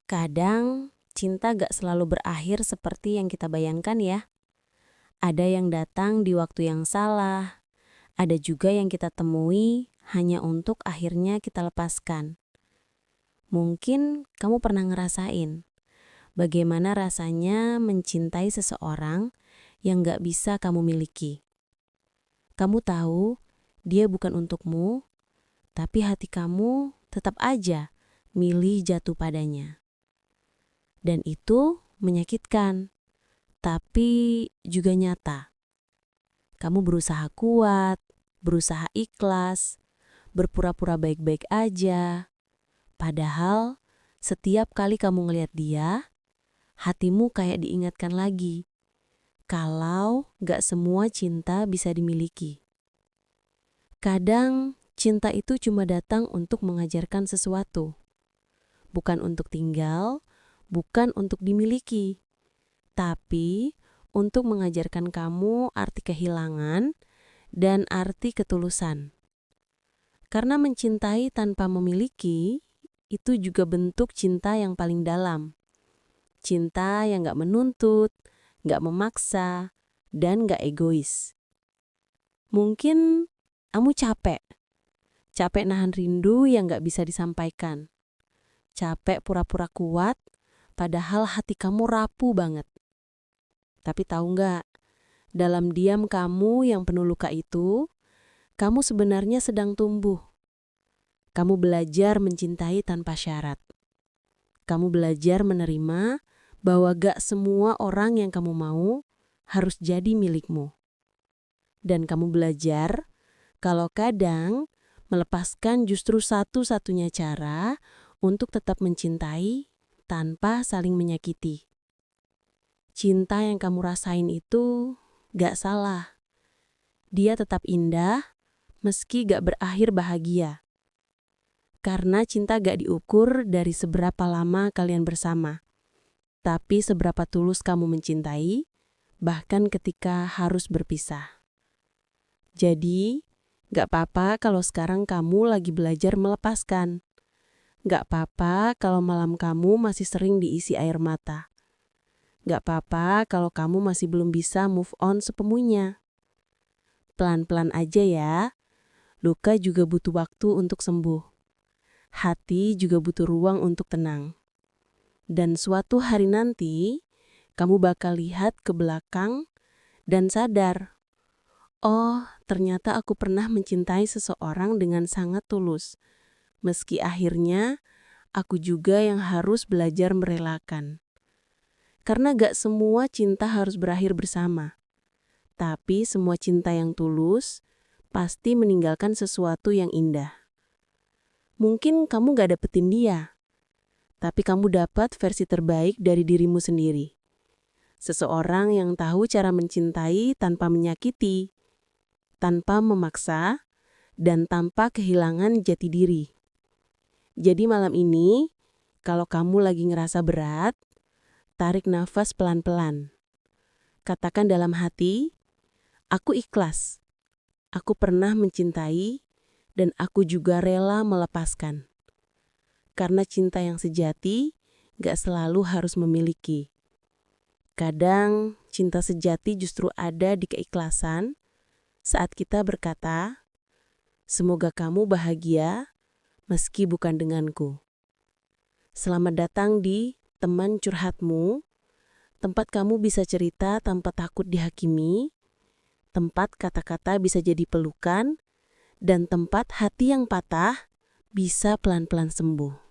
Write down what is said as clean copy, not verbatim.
Kadang, cinta gak selalu berakhir seperti yang kita bayangkan ya. Ada yang datang di waktu yang salah, ada juga yang kita temui hanya untuk akhirnya kita lepaskan. Mungkin kamu pernah ngerasain bagaimana rasanya mencintai seseorang yang gak bisa kamu miliki. Kamu tahu dia bukan untukmu, tapi hati kamu tetap aja milih jatuh padanya. Dan itu menyakitkan, tapi juga nyata. Kamu berusaha kuat, berusaha ikhlas, berpura-pura baik-baik aja. Padahal setiap kali kamu ngeliat dia, hatimu kayak diingatkan lagi. Kalau gak semua cinta bisa dimiliki. Kadang cinta itu cuma datang untuk mengajarkan sesuatu. Bukan untuk tinggal, bukan untuk dimiliki, tapi untuk mengajarkan kamu arti kehilangan dan arti ketulusan. Karena mencintai tanpa memiliki, itu juga bentuk cinta yang paling dalam. Cinta yang gak menuntut, gak memaksa, dan gak egois. Mungkin kamu capek nahan rindu yang gak bisa disampaikan. Capek pura-pura kuat, padahal hati kamu rapuh banget. Tapi tahu nggak, dalam diam kamu yang penuh luka itu, kamu sebenarnya sedang tumbuh. Kamu belajar mencintai tanpa syarat. Kamu belajar menerima bahwa gak semua orang yang kamu mau harus jadi milikmu. Dan kamu belajar kalau kadang melepaskan justru satu-satunya cara untuk tetap mencintai tanpa saling menyakiti. Cinta yang kamu rasain itu gak salah. Dia tetap indah meski gak berakhir bahagia. Karena cinta gak diukur dari seberapa lama kalian bersama, tapi seberapa tulus kamu mencintai, bahkan ketika harus berpisah. Jadi, gak apa-apa kalau sekarang kamu lagi belajar melepaskan. Gak apa-apa kalau malam kamu masih sering diisi air mata. Gak apa-apa kalau kamu masih belum bisa move on sepenuhnya. Pelan-pelan aja ya. Luka juga butuh waktu untuk sembuh. Hati juga butuh ruang untuk tenang. Dan suatu hari nanti, kamu bakal lihat ke belakang dan sadar, oh, ternyata aku pernah mencintai seseorang dengan sangat tulus. Meski akhirnya, aku juga yang harus belajar merelakan. Karena gak semua cinta harus berakhir bersama. Tapi semua cinta yang tulus pasti meninggalkan sesuatu yang indah. Mungkin kamu gak dapetin dia, tapi kamu dapat versi terbaik dari dirimu sendiri. Seseorang yang tahu cara mencintai tanpa menyakiti, tanpa memaksa, dan tanpa kehilangan jati diri. Jadi malam ini, kalau kamu lagi ngerasa berat, tarik nafas pelan-pelan. Katakan dalam hati, aku ikhlas. Aku pernah mencintai, dan aku juga rela melepaskan. Karena cinta yang sejati gak selalu harus memiliki. Kadang cinta sejati justru ada di keikhlasan saat kita berkata, semoga kamu bahagia meski bukan denganku. Selamat datang di teman curhatmu, tempat kamu bisa cerita tanpa takut dihakimi, tempat kata-kata bisa jadi pelukan, dan tempat hati yang patah bisa pelan-pelan sembuh.